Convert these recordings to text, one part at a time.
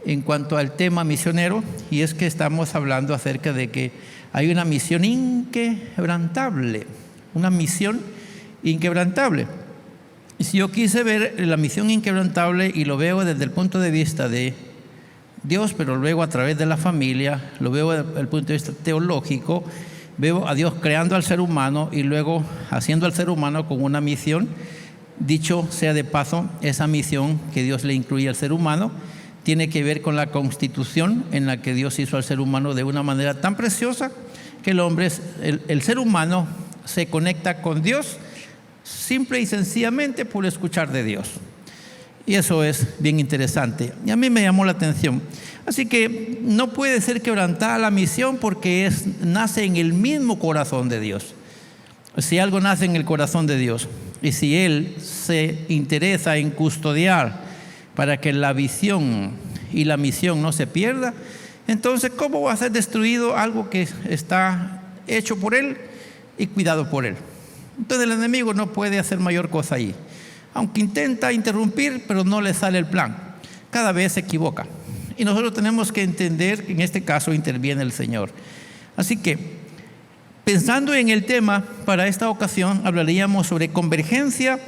en cuanto al tema misionero, y es que estamos hablando acerca de que hay una misión inquebrantable, una misión inquebrantable. Y si yo quise ver la misión inquebrantable y lo veo desde el punto de vista de Dios, pero luego a través de la familia, lo veo desde el punto de vista teológico, veo a Dios creando al ser humano y luego haciendo al ser humano con una misión. Dicho sea de paso, esa misión que Dios le incluye al ser humano tiene que ver con la constitución en la que Dios hizo al ser humano de una manera tan preciosa que el ser humano se conecta con Dios simple y sencillamente por escuchar de Dios. Y eso es bien interesante. Y a mí me llamó la atención. Así que no puede ser quebrantada la misión porque nace en el mismo corazón de Dios. Si algo nace en el corazón de Dios y si Él se interesa en custodiar para que la visión y la misión no se pierda, entonces ¿cómo va a ser destruido algo que está hecho por Él y cuidado por Él? Entonces el enemigo no puede hacer mayor cosa ahí. Aunque intenta interrumpir, pero no le sale el plan. Cada vez se equivoca. Y nosotros tenemos que entender que en este caso interviene el Señor. Así que, pensando en el tema, para esta ocasión hablaríamos sobre convergencia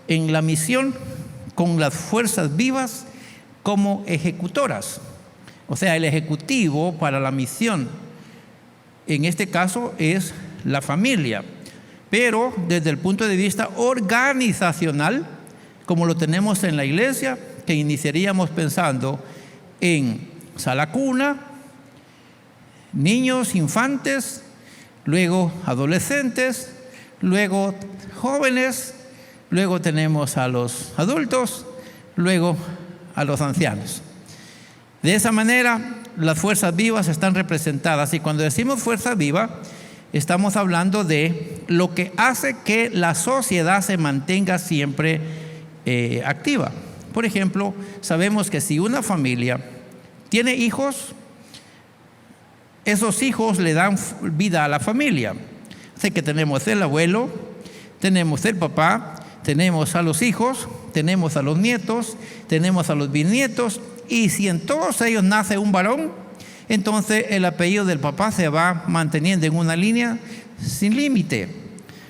en la misión con las fuerzas vivas como ejecutoras. O sea, el ejecutivo para la misión, en este caso, es la familia. Pero desde el punto de vista organizacional, como lo tenemos en la iglesia, que iniciaríamos pensando en sala cuna, niños, infantes, luego adolescentes, luego jóvenes, luego tenemos a los adultos, luego a los ancianos. De esa manera, las fuerzas vivas están representadas, y cuando decimos fuerza viva, estamos hablando de lo que hace que la sociedad se mantenga siempre activa. Por ejemplo, sabemos que si una familia tiene hijos, esos hijos le dan vida a la familia. Así que tenemos el abuelo, tenemos el papá, tenemos a los hijos, tenemos a los nietos, tenemos a los bisnietos, y si en todos ellos nace un varón, entonces el apellido del papá se va manteniendo en una línea sin límite.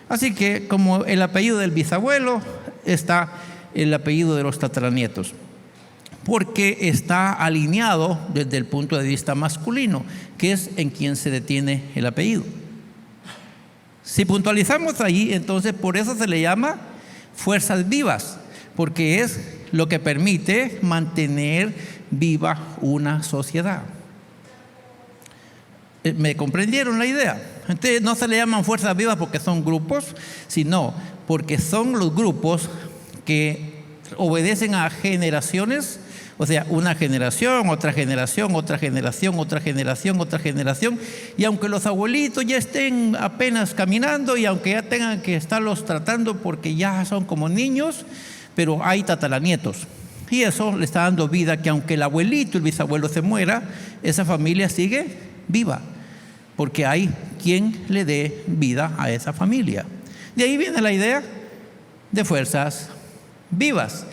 Así que como el apellido del bisabuelo, está el apellido de los tataranietos, porque está alineado desde el punto de vista masculino, que es en quien se detiene el apellido. Si puntualizamos ahí, entonces por eso se le llama fuerzas vivas, porque es lo que permite mantener viva una sociedad. ¿Me comprendieron la idea? Entonces no se le llaman fuerzas vivas porque son grupos, sino porque son los grupos que obedecen a generaciones, o sea, una generación, otra generación, otra generación, otra generación, otra generación, y aunque los abuelitos ya estén apenas caminando y aunque ya tengan que estarlos tratando porque ya son como niños, pero hay tataranietos. Y eso le está dando vida, que aunque el abuelito, el bisabuelo se muera, esa familia sigue viva, porque hay quien le dé vida a esa familia. De ahí viene la idea de fuerzas vivas.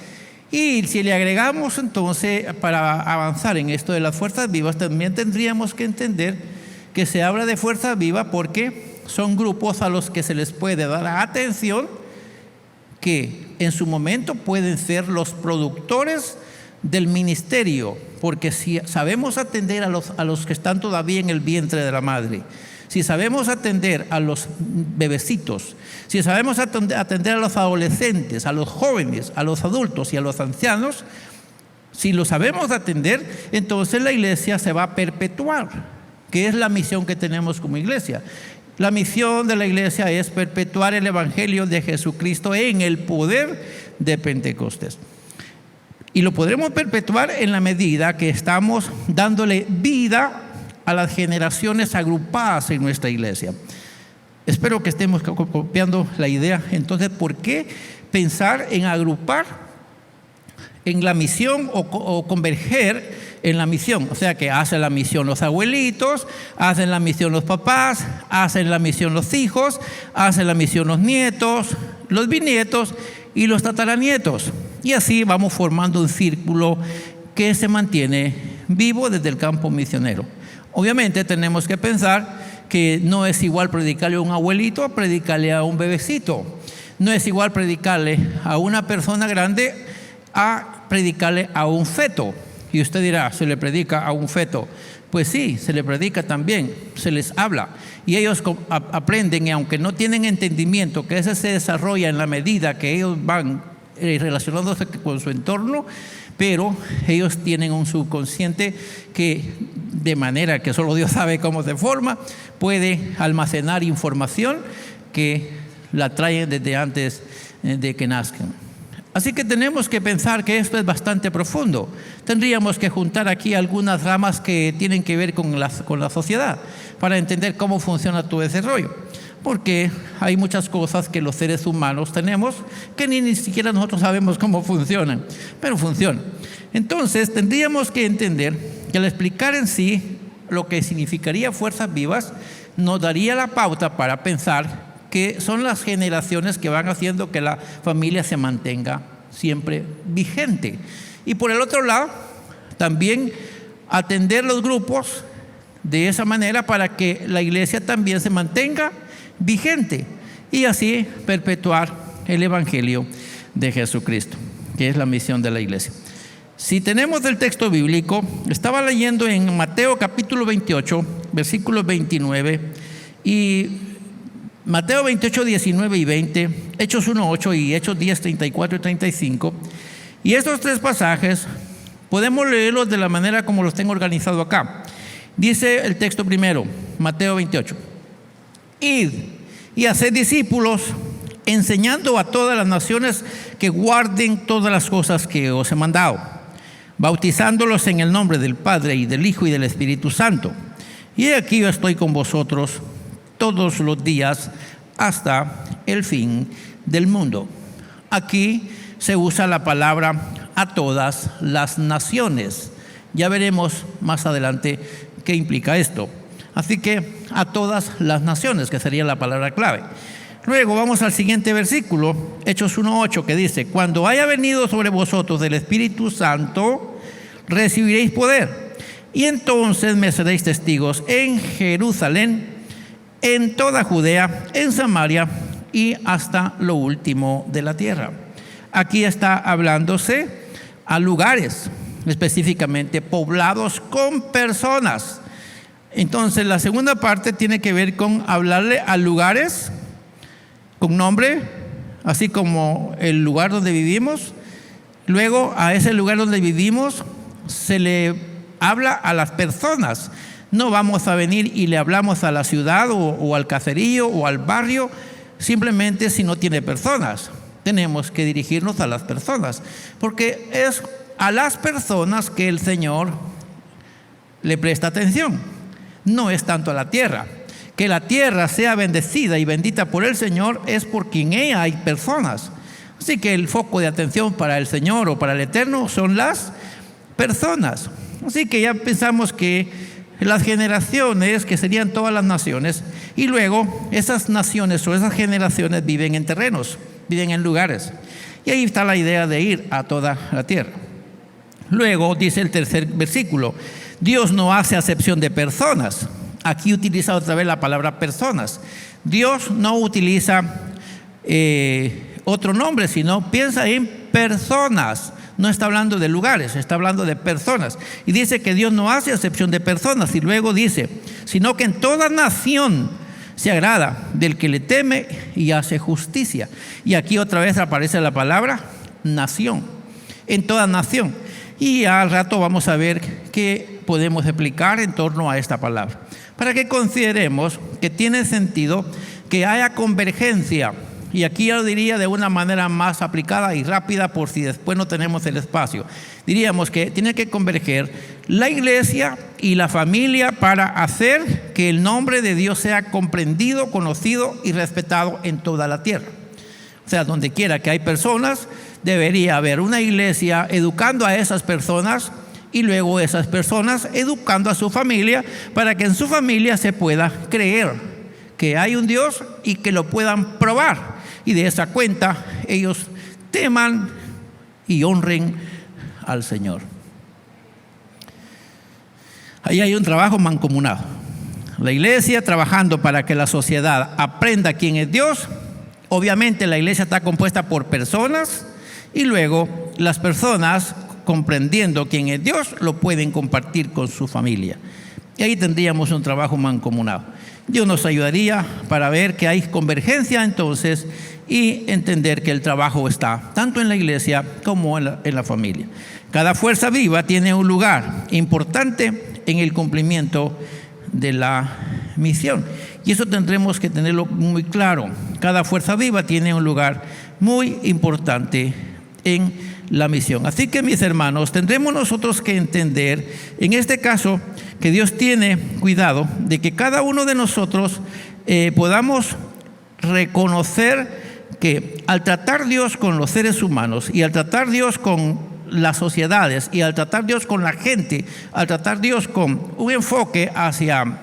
Y si le agregamos entonces, para avanzar en esto de las fuerzas vivas, también tendríamos que entender que se habla de fuerza viva porque son grupos a los que se les puede dar atención, que en su momento pueden ser los productores del ministerio, porque si sabemos atender a los que están todavía en el vientre de la madre, si sabemos atender a los bebecitos, si sabemos atender a los adolescentes, a los jóvenes, a los adultos y a los ancianos, si lo sabemos atender, entonces la iglesia se va a perpetuar, que es la misión que tenemos como iglesia. La misión de la iglesia es perpetuar el evangelio de Jesucristo en el poder de Pentecostés. Y lo podremos perpetuar en la medida que estamos dándole vida a las generaciones agrupadas en nuestra iglesia. Espero que estemos copiando la idea. Entonces, ¿por qué pensar en agrupar en la misión o converger en la misión? O sea, que hacen la misión los abuelitos, hacen la misión los papás, hacen la misión los hijos, hacen la misión los nietos, los bisnietos y los tataranietos. Y así vamos formando un círculo que se mantiene vivo desde el campo misionero. Obviamente tenemos que pensar que no es igual predicarle a un abuelito a predicarle a un bebecito. No es igual predicarle a una persona grande a predicarle a un feto. Y usted dirá, ¿se le predica a un feto? Pues sí, se le predica también, se les habla. Y ellos aprenden, y aunque no tienen entendimiento, que ese se desarrolla en la medida que ellos van relacionándose con su entorno, pero ellos tienen un subconsciente que, de manera que solo Dios sabe cómo se forma, puede almacenar información que la traen desde antes de que nazcan. Así que tenemos que pensar que esto es bastante profundo. Tendríamos que juntar aquí algunas ramas que tienen que ver con la sociedad para entender cómo funciona todo ese rollo. Porque hay muchas cosas que los seres humanos tenemos que ni siquiera nosotros sabemos cómo funcionan, pero funcionan. Entonces tendríamos que entender que al explicar en sí lo que significaría fuerzas vivas, nos daría la pauta para pensar que son las generaciones que van haciendo que la familia se mantenga siempre vigente. Y por el otro lado, también atender los grupos de esa manera para que la iglesia también se mantenga vigente y así perpetuar el evangelio de Jesucristo, que es la misión de la iglesia. Si tenemos el texto bíblico, estaba leyendo en Mateo capítulo 28, versículos 29 y Mateo 28, 19 y 20, Hechos 1, 8 y Hechos 10, 34 y 35. Y estos tres pasajes podemos leerlos de la manera como los tengo organizado acá. Dice el texto primero, Mateo 28. Id y haced discípulos, enseñando a todas las naciones que guarden todas las cosas que os he mandado, bautizándolos en el nombre del Padre y del Hijo y del Espíritu Santo. Y aquí yo estoy con vosotros todos los días hasta el fin del mundo. Aquí se usa la palabra a todas las naciones. Ya veremos más adelante qué implica esto. Así que a todas las naciones, que sería la palabra clave. Luego vamos al siguiente versículo, Hechos 1:8, que dice: cuando haya venido sobre vosotros el Espíritu Santo, recibiréis poder, y entonces me seréis testigos en Jerusalén, en toda Judea, en Samaria y hasta lo último de la tierra. Aquí está hablándose a lugares, específicamente poblados con personas. Entonces la segunda parte tiene que ver con hablarle a lugares con nombre, así como el lugar donde vivimos. Luego a ese lugar donde vivimos se le habla a las personas. No vamos a venir y le hablamos a la ciudad o al caserío o al barrio simplemente si no tiene personas. Tenemos que dirigirnos a las personas, porque es a las personas que el Señor le presta atención. No es tanto a la tierra. Que la tierra sea bendecida y bendita por el Señor es porque en ella hay personas. Así que el foco de atención para el Señor o para el Eterno son las personas. Así que ya pensamos que las generaciones, que serían todas las naciones, y luego esas naciones o esas generaciones viven en terrenos, viven en lugares. Y ahí está la idea de ir a toda la tierra. Luego dice el tercer versículo: Dios no hace acepción de personas. Aquí utiliza otra vez la palabra personas. Dios no utiliza otro nombre, sino piensa en personas. No está hablando de lugares, está hablando de personas. Y dice que Dios no hace acepción de personas. Y luego dice, sino que en toda nación se agrada del que le teme y hace justicia. Y aquí otra vez aparece la palabra nación. En toda nación. Y al rato vamos a ver qué podemos explicar en torno a esta palabra, para que consideremos que tiene sentido que haya convergencia. Y aquí yo lo diría de una manera más aplicada y rápida, por si después no tenemos el espacio. Diríamos que tiene que converger la iglesia y la familia para hacer que el nombre de Dios sea comprendido, conocido y respetado en toda la tierra. O sea, donde quiera que hay personas, debería haber una iglesia educando a esas personas y luego esas personas educando a su familia para que en su familia se pueda creer que hay un Dios y que lo puedan probar. Y de esa cuenta ellos teman y honren al Señor. Ahí hay un trabajo mancomunado. La iglesia trabajando para que la sociedad aprenda quién es Dios. Obviamente la iglesia está compuesta por personas y luego las personas, comprendiendo quién es Dios, lo pueden compartir con su familia. Y ahí tendríamos un trabajo mancomunado. Dios nos ayudaría para ver que hay convergencia entonces y entender que el trabajo está tanto en la iglesia como en la familia. Cada fuerza viva tiene un lugar importante en el cumplimiento de la misión. Y eso tendremos que tenerlo muy claro. Cada fuerza viva tiene un lugar muy importante en la misión. Así que, mis hermanos, tendremos nosotros que entender, en este caso, que Dios tiene cuidado de que cada uno de nosotros podamos reconocer que al tratar Dios con los seres humanos y al tratar Dios con las sociedades y al tratar Dios con la gente, al tratar Dios con un enfoque hacia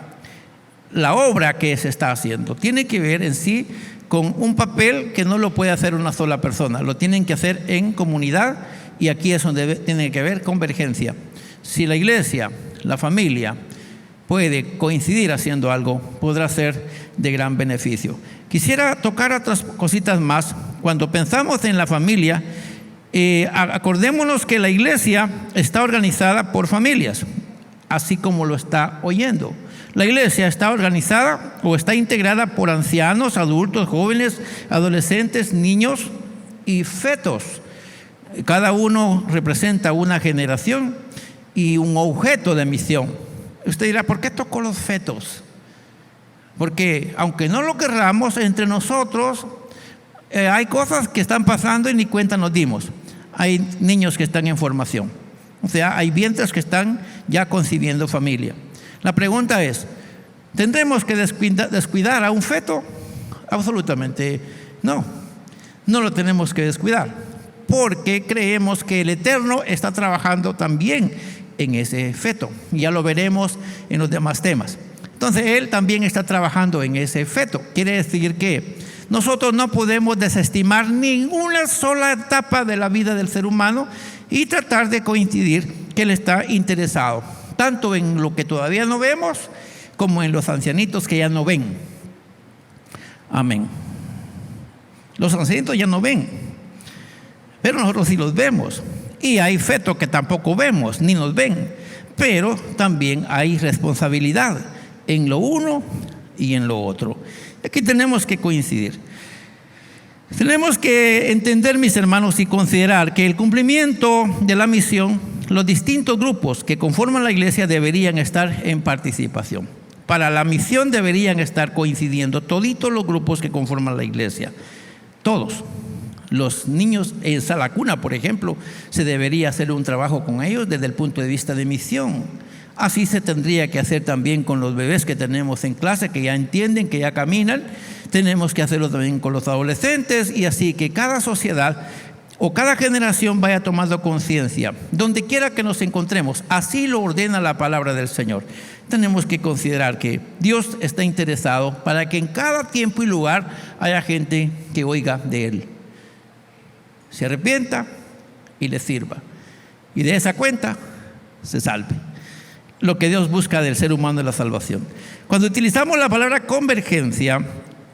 la obra que se está haciendo, tiene que ver en sí con un papel que no lo puede hacer una sola persona, lo tienen que hacer en comunidad, y aquí es donde tiene que haber convergencia. Si la iglesia, la familia, puede coincidir haciendo algo, podrá ser de gran beneficio. Quisiera tocar otras cositas más. Cuando pensamos en la familia, acordémonos que la iglesia está organizada por familias, así como lo está oyendo. La iglesia está organizada o está integrada por ancianos, adultos, jóvenes, adolescentes, niños y fetos. Cada uno representa una generación y un objeto de misión. Usted dirá, ¿por qué tocó los fetos? Porque aunque no lo querramos, entre nosotros hay cosas que están pasando y ni cuenta nos dimos. Hay niños que están en formación. O sea, hay vientres que están ya concibiendo familia. La pregunta es, ¿tendremos que descuidar a un feto? Absolutamente no. No lo tenemos que descuidar, porque creemos que el Eterno está trabajando también en ese feto. Ya lo veremos en los demás temas. Entonces, Él también está trabajando en ese feto. Quiere decir que nosotros no podemos desestimar ninguna sola etapa de la vida del ser humano y tratar de coincidir que Él está interesado tanto en lo que todavía no vemos como en los ancianitos que ya no ven. Amén. Los ancianitos ya no ven, pero nosotros sí los vemos. Y hay fetos que tampoco vemos ni nos ven, pero también hay responsabilidad en lo uno y en lo otro. Aquí tenemos que coincidir. Tenemos que entender, mis hermanos, y considerar que el cumplimiento de la misión, los distintos grupos que conforman la iglesia deberían estar en participación. Para la misión deberían estar coincidiendo toditos los grupos que conforman la iglesia. Todos. Los niños en sala cuna, por ejemplo, se debería hacer un trabajo con ellos desde el punto de vista de misión. Así se tendría que hacer también con los bebés que tenemos en clase, que ya entienden, que ya caminan. Tenemos que hacerlo también con los adolescentes, y así que cada sociedad o cada generación vaya tomando conciencia, donde quiera que nos encontremos. Así lo ordena la palabra del Señor. Tenemos que considerar que Dios está interesado para que en cada tiempo y lugar haya gente que oiga de Él, se arrepienta y le sirva, y de esa cuenta se salve. Lo que Dios busca del ser humano es la salvación. Cuando utilizamos la palabra convergencia,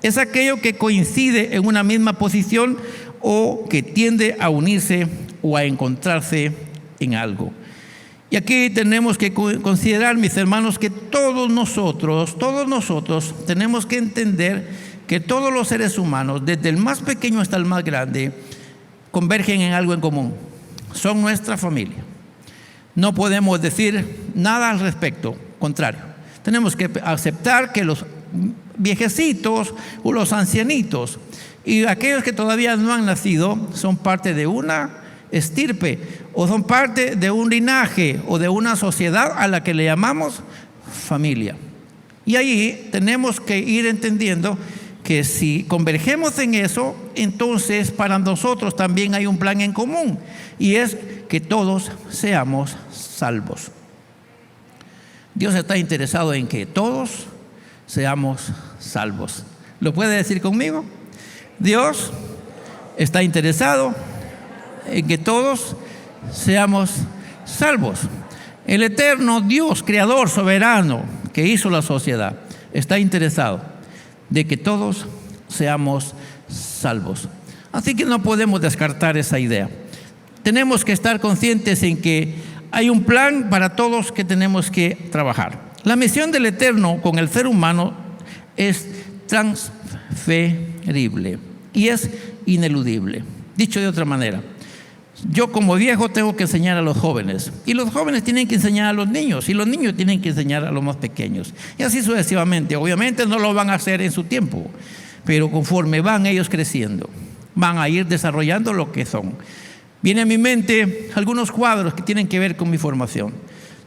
es aquello que coincide en una misma posición o que tiende a unirse o a encontrarse en algo. Y aquí tenemos que considerar, mis hermanos, que todos nosotros tenemos que entender que todos los seres humanos, desde el más pequeño hasta el más grande, convergen en algo en común. Son nuestra familia. No podemos decir nada al respecto, contrario. Tenemos que aceptar que los viejecitos o los ancianitos y aquellos que todavía no han nacido son parte de una estirpe o son parte de un linaje o de una sociedad a la que le llamamos familia. Y ahí tenemos que ir entendiendo que si convergemos en eso, entonces para nosotros también hay un plan en común, y es que todos seamos salvos. Dios está interesado en que todos seamos salvos. ¿Lo puede decir conmigo? Dios está interesado en que todos seamos salvos. El eterno Dios, creador, soberano, que hizo la sociedad, está interesado de que todos seamos salvos. Así que no podemos descartar esa idea. Tenemos que estar conscientes en que hay un plan para todos que tenemos que trabajar. La misión del Eterno con el ser humano es transferible y es ineludible. Dicho de otra manera, yo como viejo tengo que enseñar a los jóvenes, y los jóvenes tienen que enseñar a los niños, y los niños tienen que enseñar a los más pequeños, y así sucesivamente. Obviamente no lo van a hacer en su tiempo, pero conforme van ellos creciendo, van a ir desarrollando lo que son. Viene a mi mente algunos cuadros que tienen que ver con mi formación.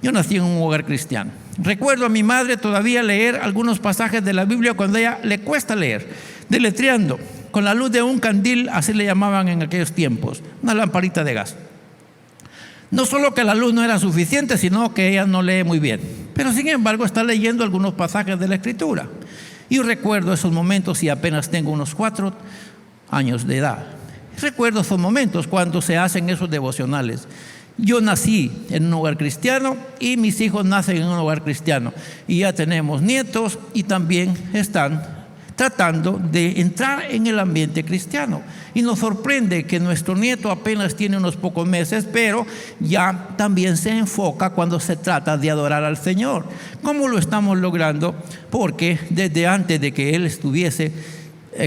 Yo nací en un hogar cristiano. Recuerdo a mi madre todavía leer algunos pasajes de la Biblia cuando a ella le cuesta leer, deletreando, con la luz de un candil, así le llamaban en aquellos tiempos, una lamparita de gas. No solo que la luz no era suficiente, sino que ella no lee muy bien. Pero sin embargo está leyendo algunos pasajes de la Escritura. Y recuerdo esos momentos, y apenas tengo unos 4 años de edad. Recuerdo esos momentos cuando se hacen esos devocionales. Yo nací en un hogar cristiano y mis hijos nacen en un hogar cristiano. Y ya tenemos nietos y también están tratando de entrar en el ambiente cristiano. Y nos sorprende que nuestro nieto apenas tiene unos pocos meses, pero ya también se enfoca cuando se trata de adorar al Señor. ¿Cómo lo estamos logrando? Porque desde antes de que él estuviese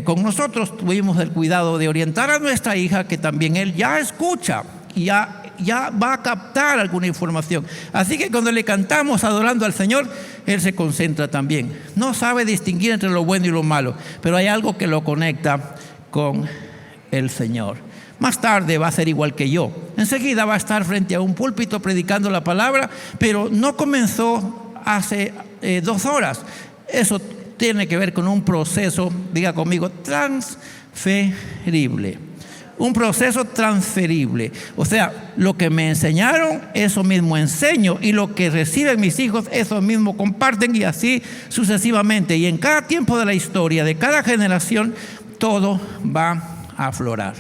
con nosotros, tuvimos el cuidado de orientar a nuestra hija, que también él ya escucha y ya va a captar alguna información. Así que cuando le cantamos adorando al Señor, él se concentra también. No sabe distinguir entre lo bueno y lo malo, pero hay algo que lo conecta con el Señor. Más tarde va a ser igual que yo. Enseguida va a estar frente a un púlpito predicando la palabra, pero no comenzó hace 2 horas. Eso tiene que ver con un proceso, diga conmigo, transferible. Un proceso transferible. O sea, lo que me enseñaron, eso mismo enseño, y lo que reciben mis hijos, eso mismo comparten, y así sucesivamente. Y en cada tiempo de la historia, de cada generación, todo va a aflorar.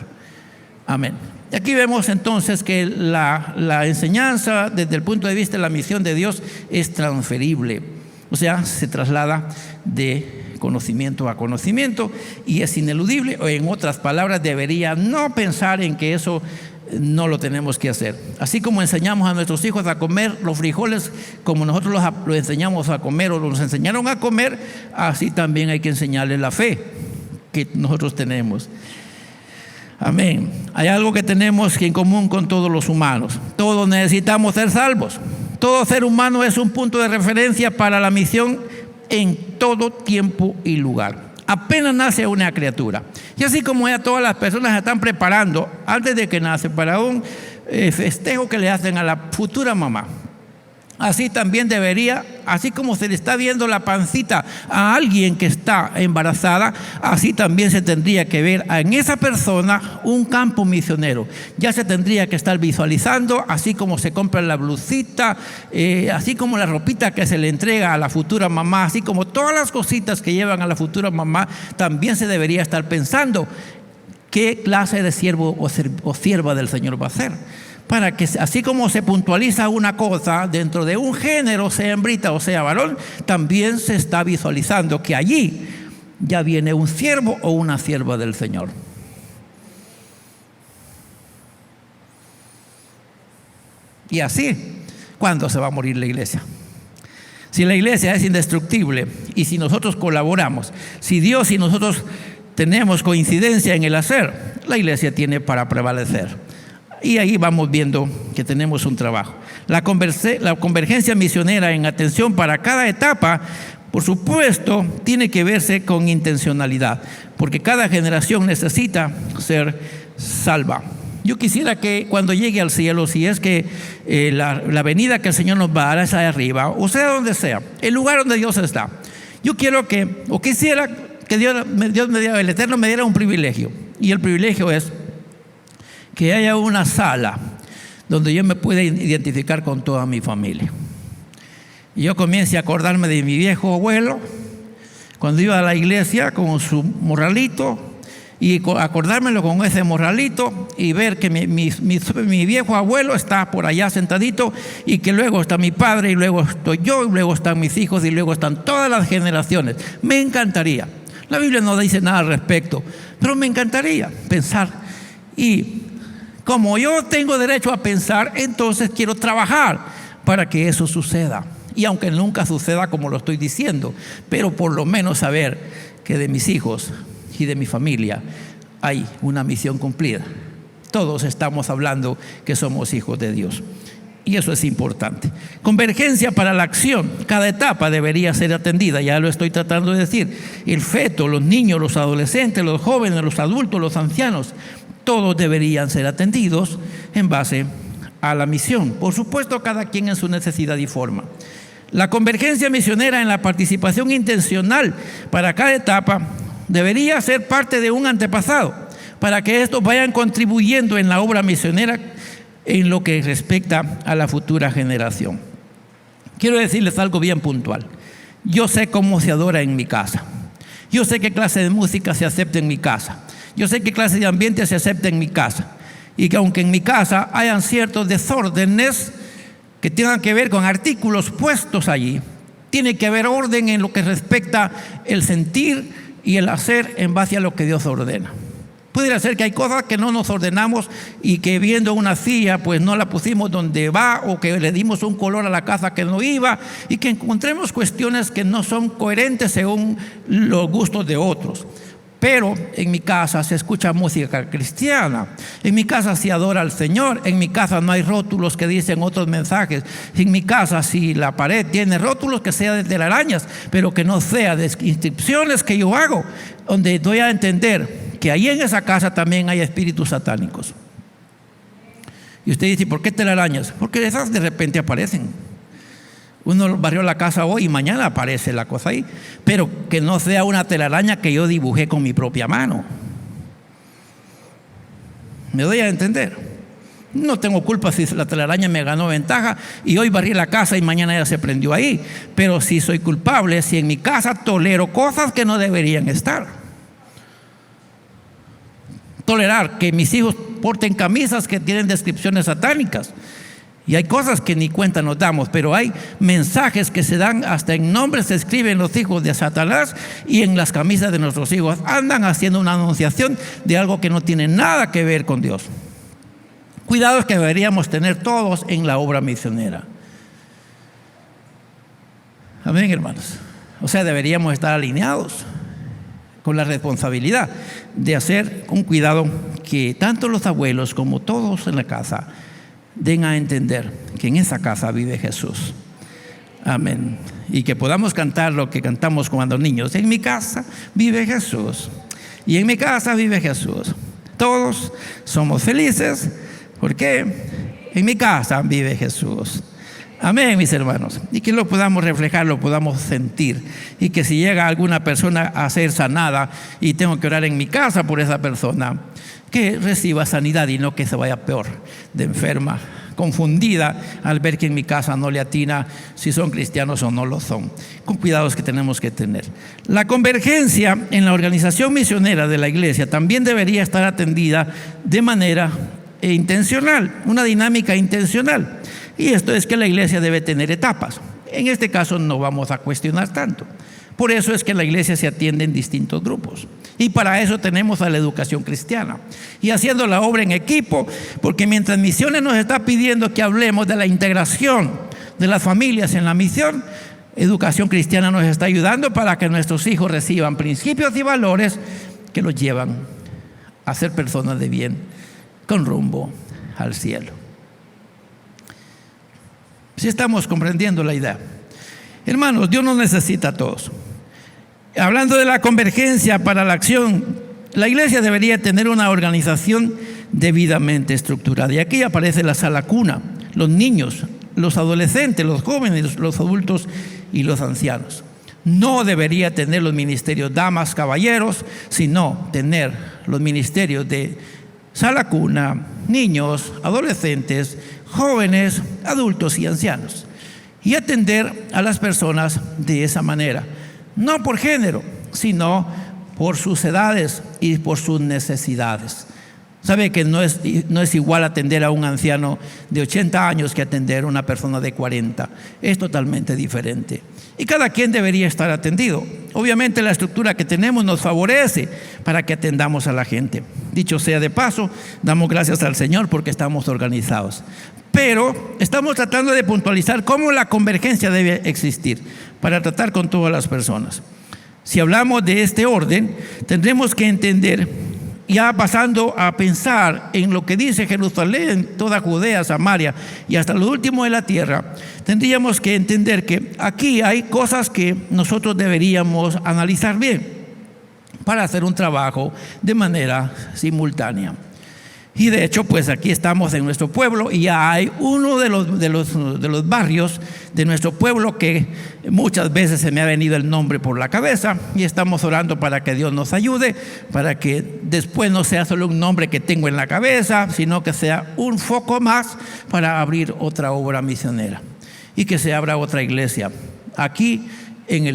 Amén. Y aquí vemos entonces que la enseñanza, desde el punto de vista de la misión de Dios, es transferible. O sea, se traslada de conocimiento a conocimiento y es ineludible, o en otras palabras, debería no pensar en que eso no lo tenemos que hacer. Así como enseñamos a nuestros hijos a comer los frijoles como nosotros los enseñamos a comer o nos enseñaron a comer, así también hay que enseñarles la fe que nosotros tenemos. Amén. Hay algo que tenemos en común con todos los humanos. Todos necesitamos ser salvos. Todo ser humano es un punto de referencia para la misión en todo tiempo y lugar. Apenas nace una criatura. Y así como ya todas las personas se están preparando antes de que nace para un festejo que le hacen a la futura mamá, así también debería, así como se le está viendo la pancita a alguien que está embarazada, así también se tendría que ver en esa persona un campo misionero. Ya se tendría que estar visualizando, así como se compra la blusita, así como la ropita que se le entrega a la futura mamá, así como todas las cositas que llevan a la futura mamá, también se debería estar pensando qué clase de siervo o sierva del Señor va a ser. Para que así como se puntualiza una cosa dentro de un género, sea hembrita o sea varón, también se está visualizando que allí ya viene un siervo o una sierva del Señor. Y así, ¿cuándo se va a morir la iglesia? Si la iglesia es indestructible y si nosotros colaboramos, si Dios y nosotros tenemos coincidencia en el hacer, la iglesia tiene para prevalecer. Y ahí vamos viendo que tenemos un trabajo. La convergencia misionera en atención para cada etapa, por supuesto, tiene que verse con intencionalidad, porque cada generación necesita ser salva. Yo quisiera que cuando llegue al cielo, si es que la venida que el Señor nos va a dar es ahí arriba, o sea donde sea, el lugar donde Dios está, yo quiero quisiera que Dios me diera, el Eterno me diera un privilegio, y el privilegio es que haya una sala donde yo me pueda identificar con toda mi familia. Y yo comience a acordarme de mi viejo abuelo, cuando iba a la iglesia con su morralito y acordármelo con ese morralito y ver que mi viejo abuelo está por allá sentadito y que luego está mi padre y luego estoy yo y luego están mis hijos y luego están todas las generaciones. Me encantaría. La Biblia no dice nada al respecto, pero me encantaría pensar. Y como yo tengo derecho a pensar, entonces quiero trabajar para que eso suceda. Y aunque nunca suceda como lo estoy diciendo, pero por lo menos saber que de mis hijos y de mi familia hay una misión cumplida. Todos estamos hablando que somos hijos de Dios. Y eso es importante. Convergencia para la acción. Cada etapa debería ser atendida. Ya lo estoy tratando de decir. El feto, los niños, los adolescentes, los jóvenes, los adultos, los ancianos, todos deberían ser atendidos en base a la misión. Por supuesto, cada quien en su necesidad y forma. La convergencia misionera en la participación intencional para cada etapa debería ser parte de un antepasado, para que estos vayan contribuyendo en la obra misionera en lo que respecta a la futura generación. Quiero decirles algo bien puntual. Yo sé cómo se adora en mi casa. Yo sé qué clase de música se acepta en mi casa. Yo sé qué clase de ambiente se acepta en mi casa. Y que aunque en mi casa hayan ciertos desórdenes que tengan que ver con artículos puestos allí, tiene que haber orden en lo que respecta el sentir y el hacer en base a lo que Dios ordena. Pudiera ser que hay cosas que no nos ordenamos y que viendo una silla pues no la pusimos donde va, o que le dimos un color a la casa que no iba, y que encontremos cuestiones que no son coherentes según los gustos de otros. Pero en mi casa se escucha música cristiana, en mi casa se adora al Señor, en mi casa no hay rótulos que dicen otros mensajes, en mi casa si la pared tiene rótulos que sea de telarañas, pero que no sea de inscripciones que yo hago, donde doy a entender que ahí en esa casa también hay espíritus satánicos. Y usted dice, ¿por qué telarañas? Porque esas de repente aparecen. Uno barrió la casa hoy y mañana aparece la cosa ahí, pero que no sea una telaraña que yo dibujé con mi propia mano. ¿Me doy a entender? No tengo culpa si la telaraña me ganó ventaja y hoy barrí la casa y mañana ya se prendió ahí, pero sí soy culpable si en mi casa tolero cosas que no deberían estar. Tolerar que mis hijos porten camisas que tienen descripciones satánicas. Y hay cosas que ni cuenta nos damos, pero hay mensajes que se dan, hasta en nombres se escriben los hijos de Satanás, y en las camisas de nuestros hijos andan haciendo una anunciación de algo que no tiene nada que ver con Dios. Cuidados que deberíamos tener todos en la obra misionera. Amén, hermanos. O sea, deberíamos estar alineados con la responsabilidad de hacer un cuidado que tanto los abuelos como todos en la casa den a entender que en esa casa vive Jesús. Amén. Y que podamos cantar lo que cantamos cuando niños. En mi casa vive Jesús. Y en mi casa vive Jesús. Todos somos felices porque en mi casa vive Jesús. Amén, mis hermanos. Y que lo podamos reflejar, lo podamos sentir. Y que si llega alguna persona a ser sanada y tengo que orar en mi casa por esa persona, que reciba sanidad y no que se vaya peor de enferma, confundida al ver que en mi casa no le atina si son cristianos o no lo son, con cuidados que tenemos que tener. La convergencia en la organización misionera de la iglesia también debería estar atendida de manera intencional, una dinámica intencional. Y esto es que la iglesia debe tener etapas. En este caso no vamos a cuestionar tanto. Por eso es que la iglesia se atiende en distintos grupos. Y para eso tenemos a la educación cristiana. Y haciendo la obra en equipo, porque mientras Misiones nos está pidiendo que hablemos de la integración de las familias en la misión, Educación Cristiana nos está ayudando para que nuestros hijos reciban principios y valores que los llevan a ser personas de bien con rumbo al cielo. Si estamos comprendiendo la idea. Hermanos, Dios nos necesita a todos. Hablando de la convergencia para la acción, la iglesia debería tener una organización debidamente estructurada. Y aquí aparece la sala cuna, los niños, los adolescentes, los jóvenes, los adultos y los ancianos. No debería tener los ministerios damas, caballeros, sino tener los ministerios de sala cuna, niños, adolescentes, jóvenes, adultos y ancianos. Y atender a las personas de esa manera. No por género, sino por sus edades y por sus necesidades. Sabe que no es igual atender a un anciano de 80 años que atender a una persona de 40. Es totalmente diferente. Y cada quien debería estar atendido. Obviamente la estructura que tenemos nos favorece para que atendamos a la gente. Dicho sea de paso, damos gracias al Señor porque estamos organizados. Pero estamos tratando de puntualizar cómo la convergencia debe existir para tratar con todas las personas. Si hablamos de este orden, tendremos que entender, ya pasando a pensar en lo que dice Jerusalén, toda Judea, Samaria y hasta lo último de la tierra, tendríamos que entender que aquí hay cosas que nosotros deberíamos analizar bien para hacer un trabajo de manera simultánea. Y de hecho, pues aquí estamos en nuestro pueblo y ya hay uno de los barrios de nuestro pueblo que muchas veces se me ha venido el nombre por la cabeza y estamos orando para que Dios nos ayude, para que después no sea solo un nombre que tengo en la cabeza, sino que sea un foco más para abrir otra obra misionera y que se abra otra iglesia aquí en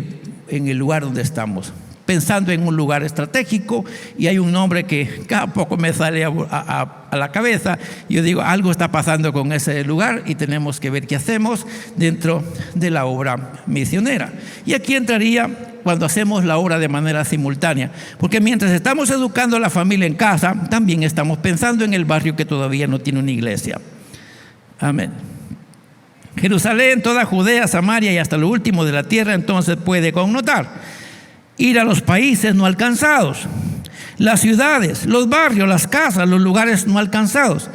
el lugar donde estamos. Pensando en un lugar estratégico, y hay un nombre que cada poco me sale a la cabeza. Yo digo, algo está pasando con ese lugar y tenemos que ver qué hacemos dentro de la obra misionera. Y aquí entraría cuando hacemos la obra de manera simultánea, porque mientras estamos educando a la familia en casa, también estamos pensando en el barrio que todavía no tiene una iglesia. Amén. Jerusalén, toda Judea, Samaria y hasta lo último de la tierra, entonces puede connotar ir a los países no alcanzados, las ciudades, los barrios, las casas, los lugares no alcanzados.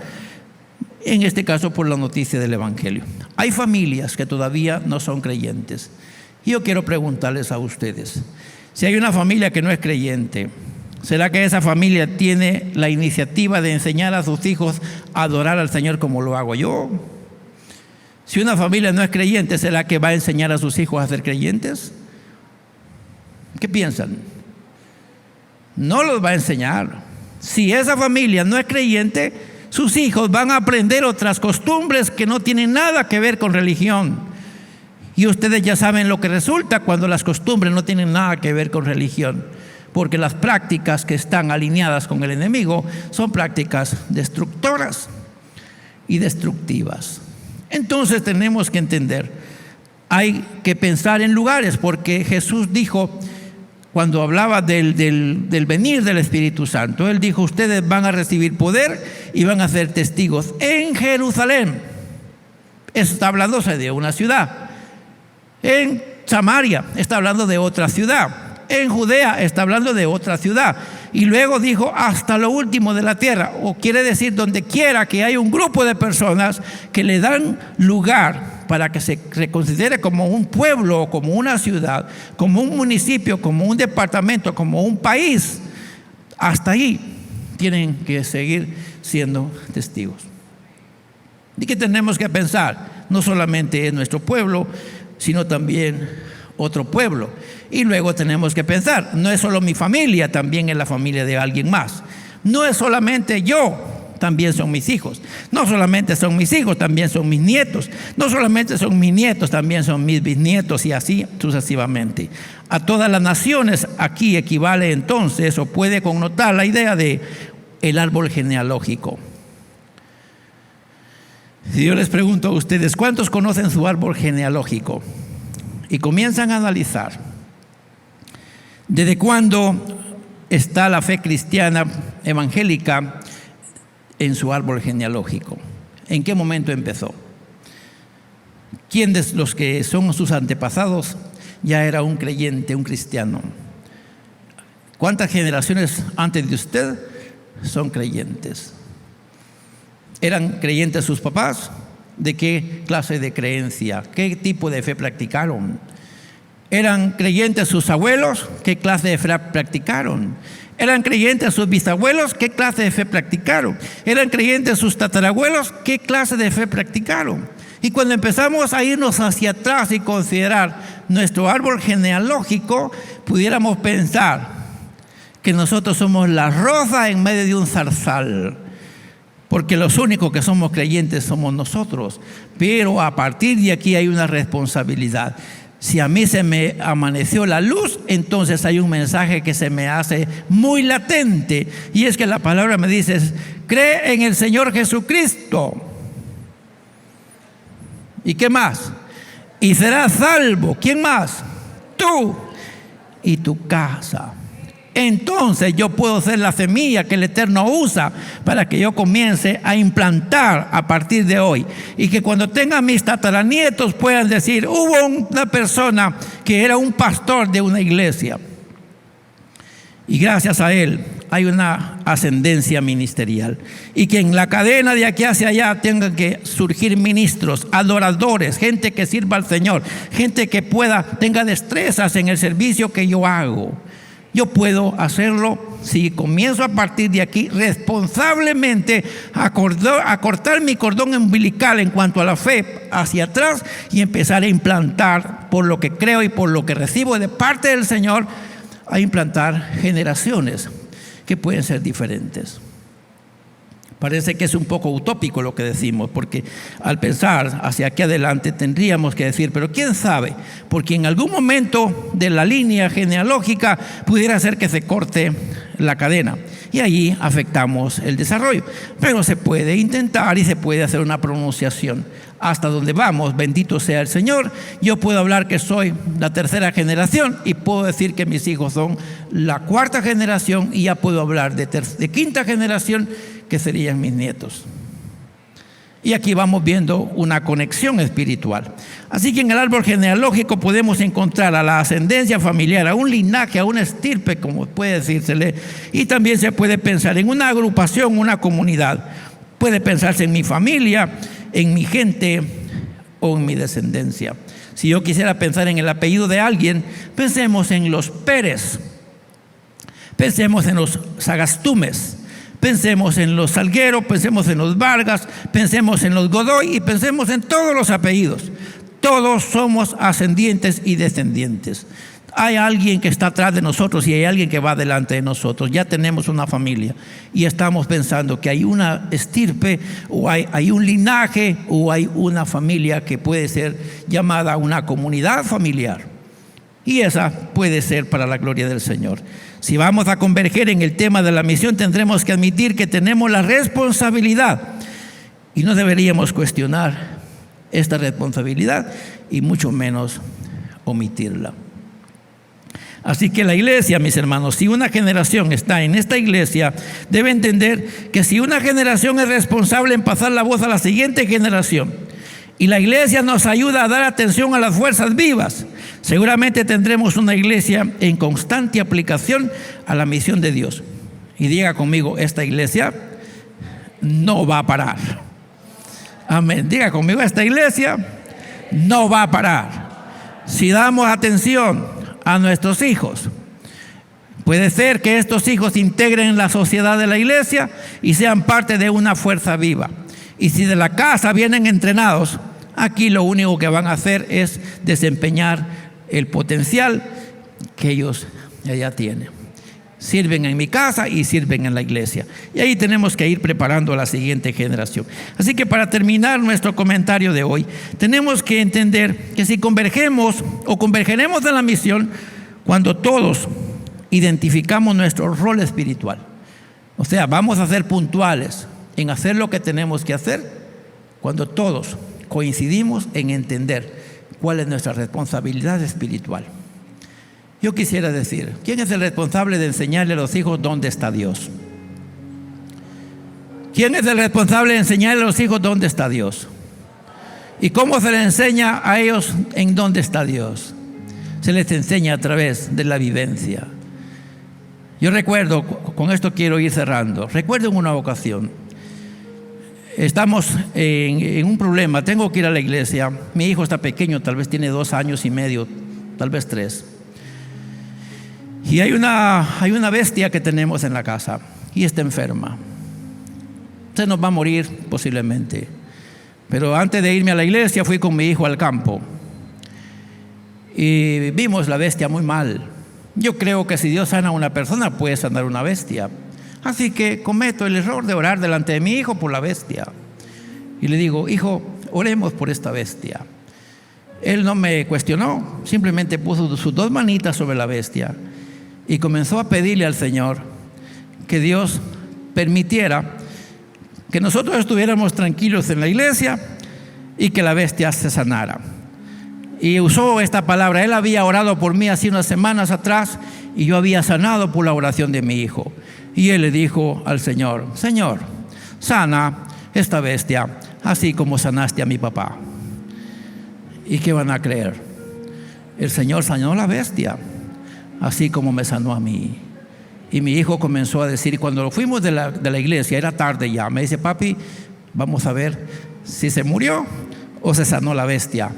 En este caso, por la noticia del Evangelio. Hay familias que todavía no son creyentes. Y yo quiero preguntarles a ustedes, si hay una familia que no es creyente, ¿será que esa familia tiene la iniciativa de enseñar a sus hijos a adorar al Señor como lo hago yo? Si una familia no es creyente, ¿será que va a enseñar a sus hijos a ser creyentes? ¿Qué piensan? No los va a enseñar. Si esa familia no es creyente, sus hijos van a aprender otras costumbres que no tienen nada que ver con religión. Y ustedes ya saben lo que resulta cuando las costumbres no tienen nada que ver con religión, porque las prácticas que están alineadas con el enemigo son prácticas destructoras y destructivas. Entonces tenemos que entender, hay que pensar en lugares, porque Jesús dijo, cuando hablaba del venir del Espíritu Santo, Él dijo, ustedes van a recibir poder y van a ser testigos en Jerusalén. Eso está hablándose de una ciudad. En Samaria está hablando de otra ciudad. En Judea está hablando de otra ciudad. Y luego dijo, hasta lo último de la tierra. O quiere decir, donde quiera que hay un grupo de personas que le dan lugar para que se reconsidere como un pueblo, como una ciudad, como un municipio, como un departamento, como un país, hasta ahí tienen que seguir siendo testigos. ¿Y qué tenemos que pensar? No solamente es nuestro pueblo, sino también otro pueblo. Y luego tenemos que pensar, no es solo mi familia, también es la familia de alguien más. No es solamente yo, también son mis hijos. No solamente son mis hijos, también son mis nietos. No solamente son mis nietos, también son mis bisnietos, y así sucesivamente. A todas las naciones aquí equivale entonces, o puede connotar la idea de el árbol genealógico. Si yo les pregunto a ustedes, ¿cuántos conocen su árbol genealógico? Y comienzan a analizar, ¿desde cuándo está la fe cristiana evangélica en su árbol genealógico? ¿En qué momento empezó? ¿Quién de los que son sus antepasados ya era un creyente, un cristiano? ¿Cuántas generaciones antes de usted son creyentes? ¿Eran creyentes sus papás? ¿De qué clase de creencia? ¿Qué tipo de fe practicaron? ¿Eran creyentes sus abuelos? ¿Qué clase de fe practicaron? ¿Eran creyentes sus bisabuelos? ¿Qué clase de fe practicaron? ¿Eran creyentes sus tatarabuelos? ¿Qué clase de fe practicaron? Y cuando empezamos a irnos hacia atrás y considerar nuestro árbol genealógico, pudiéramos pensar que nosotros somos la rosa en medio de un zarzal, porque los únicos que somos creyentes somos nosotros. Pero a partir de aquí hay una responsabilidad. Si a mí se me amaneció la luz, entonces hay un mensaje que se me hace muy latente. Y es que la palabra me dice, cree en el Señor Jesucristo. ¿Y qué más? Y serás salvo. ¿Quién más? Tú y tu casa. Entonces yo puedo ser la semilla que el Eterno usa para que yo comience a implantar a partir de hoy, y que cuando tenga mis tataranietos puedan decir, hubo una persona que era un pastor de una iglesia y gracias a él hay una ascendencia ministerial, y que en la cadena de aquí hacia allá tengan que surgir ministros, adoradores, gente que sirva al Señor, gente que tenga destrezas en el servicio que yo hago. Yo puedo hacerlo si comienzo a partir de aquí responsablemente a cortar mi cordón umbilical en cuanto a la fe hacia atrás y empezar a implantar, por lo que creo y por lo que recibo de parte del Señor, a implantar generaciones que pueden ser diferentes. Parece que es un poco utópico lo que decimos, porque al pensar hacia aquí adelante tendríamos que decir, pero quién sabe, porque en algún momento de la línea genealógica pudiera ser que se corte la cadena y allí afectamos el desarrollo. Pero se puede intentar y se puede hacer una pronunciación. Hasta donde vamos, bendito sea el Señor. Yo puedo hablar que soy la tercera generación y puedo decir que mis hijos son la cuarta generación, y ya puedo hablar de quinta generación, que serían mis nietos. Y aquí vamos viendo una conexión espiritual. Así que en el árbol genealógico podemos encontrar a la ascendencia familiar, a un linaje, a una estirpe, como puede decírsele, y también se puede pensar en una agrupación, una comunidad. Puede pensarse en mi familia, en mi gente o en mi descendencia. Si yo quisiera pensar en el apellido de alguien, pensemos en los Pérez, pensemos en los Sagastumes, pensemos en los Salguero, pensemos en los Vargas, pensemos en los Godoy y pensemos en todos los apellidos. Todos somos ascendientes y descendientes. Hay alguien que está atrás de nosotros y hay alguien que va delante de nosotros. Ya tenemos una familia y estamos pensando que hay una estirpe o hay un linaje o hay una familia que puede ser llamada una comunidad familiar. Y esa puede ser para la gloria del Señor. Si vamos a converger en el tema de la misión, tendremos que admitir que tenemos la responsabilidad y no deberíamos cuestionar esta responsabilidad y mucho menos omitirla. Así que la iglesia, mis hermanos, si una generación está en esta iglesia, debe entender que si una generación es responsable en pasar la voz a la siguiente generación, y la iglesia nos ayuda a dar atención a las fuerzas vivas, seguramente tendremos una iglesia en constante aplicación a la misión de Dios. Y diga conmigo, esta iglesia no va a parar. Amén. Diga conmigo, esta iglesia no va a parar. Si damos atención a nuestros hijos, puede ser que estos hijos integren la sociedad de la iglesia y sean parte de una fuerza viva. Y si de la casa vienen entrenados, aquí lo único que van a hacer es desempeñar el potencial que ellos ya tienen. Sirven en mi casa y sirven en la iglesia. Y ahí tenemos que ir preparando a la siguiente generación. Así que para terminar nuestro comentario de hoy, tenemos que entender que si convergemos o convergeremos en la misión, cuando todos identificamos nuestro rol espiritual. O sea, vamos a ser puntuales en hacer lo que tenemos que hacer cuando todos coincidimos en entender cuál es nuestra responsabilidad espiritual. Yo quisiera decir, ¿quién es el responsable de enseñarle a los hijos dónde está Dios? ¿Quién es el responsable de enseñarle a los hijos dónde está Dios? ¿Y cómo se les enseña a ellos en dónde está Dios? Se les enseña a través de la vivencia. Yo recuerdo, con esto quiero ir cerrando, recuerdo en una ocasión, estamos en un problema, tengo que ir a la iglesia, mi hijo está pequeño, tal vez tiene 2 años y medio, tal vez 3. Y hay una bestia que tenemos en la casa y está enferma. Se nos va a morir posiblemente. Pero antes de irme a la iglesia fui con mi hijo al campo y vimos la bestia muy mal. Yo creo que si Dios sana a una persona puede sanar una bestia. Así que cometo el error de orar delante de mi hijo por la bestia. Y le digo, hijo, oremos por esta bestia. Él no me cuestionó. simplemente puso sus dos manitas sobre la bestia y comenzó a pedirle al Señor que Dios permitiera que nosotros estuviéramos tranquilos en la iglesia y que la bestia se sanara. Y usó esta palabra: él había orado por mí hace unas semanas atrás y yo había sanado por la oración de mi hijo. Y él le dijo al Señor: Señor, sana esta bestia así como sanaste a mi papá. ¿Y qué van a creer? El Señor sanó la bestia así como me sanó a mí. Y mi hijo comenzó a decir, cuando fuimos de la iglesia, era tarde ya, me dice: papi, vamos a ver si se murió o se sanó la bestia.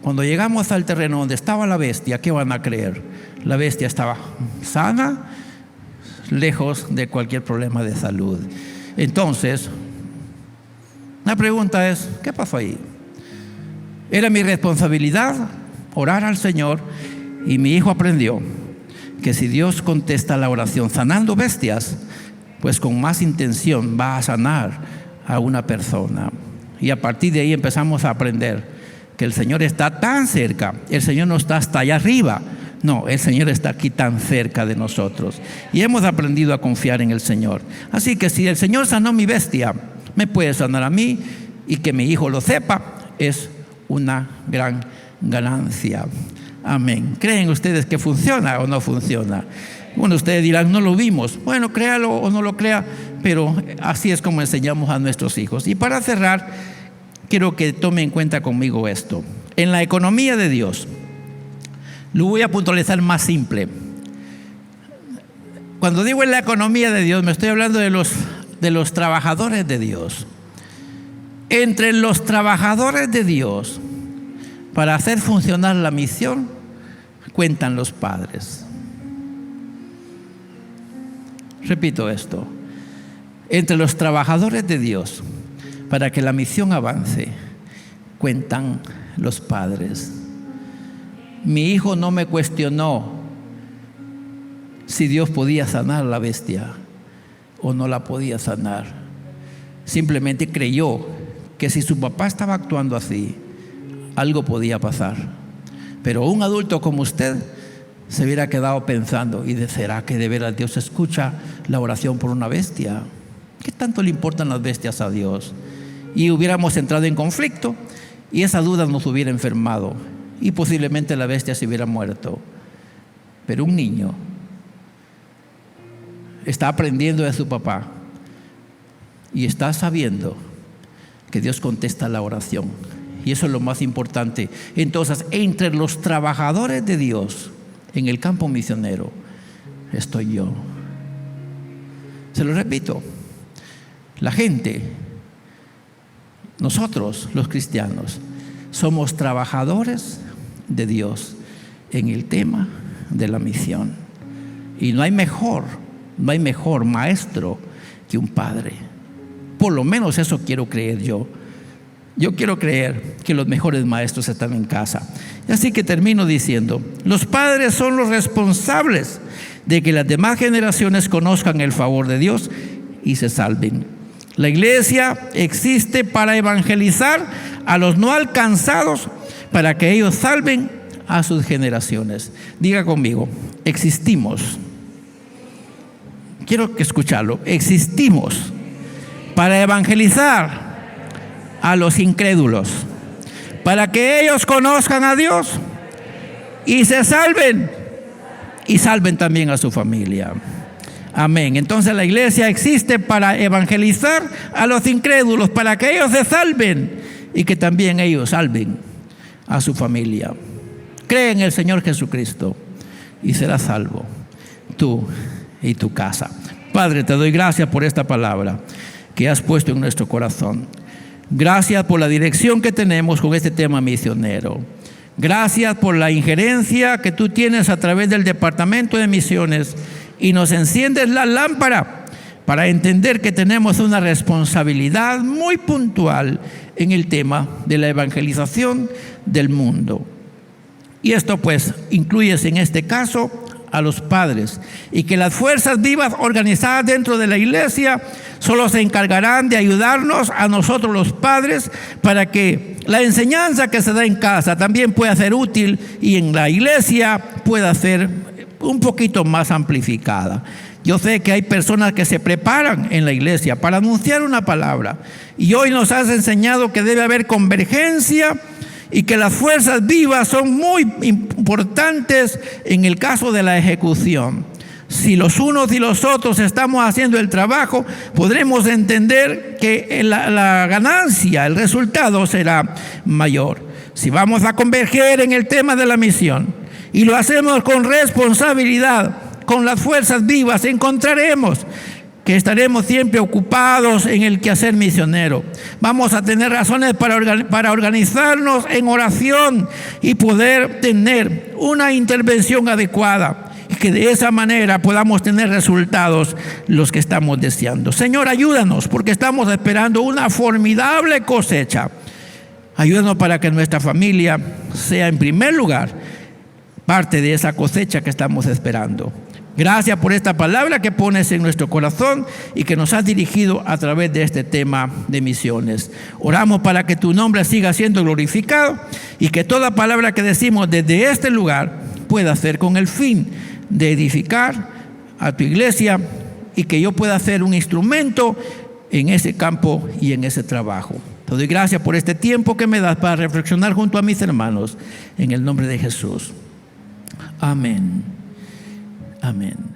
Cuando llegamos al terreno donde estaba la bestia, ¿qué van a creer? La bestia estaba sana, lejos de cualquier problema de salud. Entonces, la pregunta es: ¿qué pasó ahí? Era mi responsabilidad orar al Señor, y mi hijo aprendió que si Dios contesta la oración sanando bestias, pues con más intención va a sanar a una persona. Y a partir de ahí empezamos a aprender que el Señor está tan cerca. El Señor no está hasta allá arriba, no, el Señor está aquí tan cerca de nosotros. Y hemos aprendido a confiar en el Señor. Así que si el Señor sanó mi bestia, me puede sanar a mí, y que mi hijo lo sepa es una gran ganancia. Amén. ¿Creen ustedes que funciona o no funciona? Bueno, ustedes dirán: no lo vimos. Bueno, créalo o no lo crea, pero así es como enseñamos a nuestros hijos. Y para cerrar, quiero que tome en cuenta conmigo esto. En la economía de Dios, lo voy a puntualizar más simple. Cuando digo en la economía de Dios, me estoy hablando de los trabajadores de Dios. Entre los trabajadores de Dios, para hacer funcionar la misión, cuentan los padres. Repito esto: entre los trabajadores de Dios, para que la misión avance, cuentan los padres. Mi hijo no me cuestionó si Dios podía sanar la bestia o no la podía sanar. Simplemente creyó que si su papá estaba actuando así, algo podía pasar. Pero un adulto como usted se hubiera quedado pensando: ¿y será que de veras Dios escucha la oración por una bestia? ¿Qué tanto le importan las bestias a Dios? Y hubiéramos entrado en conflicto, y esa duda nos hubiera enfermado, y posiblemente la bestia se hubiera muerto. Pero un niño está aprendiendo de su papá y está sabiendo que Dios contesta la oración, y eso es lo más importante. Entonces, entre los trabajadores de Dios en el campo misionero estoy yo. Se lo repito: la gente, nosotros los cristianos, somos trabajadores de Dios en el tema de la misión. Y no hay mejor maestro que un padre. Por lo menos eso quiero creer yo. Yo quiero creer que los mejores maestros están en casa. Así que termino diciendo: los padres son los responsables de que las demás generaciones conozcan el favor de Dios y se salven. La iglesia existe para evangelizar a los no alcanzados, para que ellos salven a sus generaciones. Diga conmigo: existimos. Quiero que escucharlo. Existimos para evangelizar a los incrédulos, para que ellos conozcan a Dios y se salven, y salven también a su familia. Amén. Entonces la iglesia existe para evangelizar a los incrédulos, para que ellos se salven y que también ellos salven a su familia. Cree en el Señor Jesucristo y serás salvo, tú y tu casa. Padre, te doy gracias por esta palabra que has puesto en nuestro corazón. Gracias por la dirección que tenemos con este tema misionero. Gracias por la injerencia que tú tienes a través del Departamento de Misiones, y nos enciendes la lámpara para entender que tenemos una responsabilidad muy puntual en el tema de la evangelización del mundo. Y esto pues incluyes en este caso a los padres, y que las fuerzas vivas organizadas dentro de la iglesia solo se encargarán de ayudarnos a nosotros los padres para que la enseñanza que se da en casa también puede ser útil y en la iglesia puede ser un poquito más amplificada. Yo sé que hay personas que se preparan en la iglesia para anunciar una palabra, y hoy nos has enseñado que debe haber convergencia y que las fuerzas vivas son muy importantes en el caso de la ejecución. Si los unos y los otros estamos haciendo el trabajo, podremos entender que la ganancia, el resultado será mayor. Si vamos a converger en el tema de la misión y lo hacemos con responsabilidad, con las fuerzas vivas, encontraremos que estaremos siempre ocupados en el quehacer misionero. Vamos a tener razones para organizarnos en oración y poder tener una intervención adecuada, y que de esa manera podamos tener resultados los que estamos deseando. Señor, ayúdanos, porque estamos esperando una formidable cosecha. Ayúdanos para que nuestra familia sea en primer lugar parte de esa cosecha que estamos esperando. Gracias por esta palabra que pones en nuestro corazón y que nos has dirigido a través de este tema de misiones. Oramos para que tu nombre siga siendo glorificado y que toda palabra que decimos desde este lugar pueda ser con el fin de edificar a tu iglesia, y que yo pueda ser un instrumento en ese campo y en ese trabajo. Te doy gracias por este tiempo que me das para reflexionar junto a mis hermanos, en el nombre de Jesús. Amén. Amén.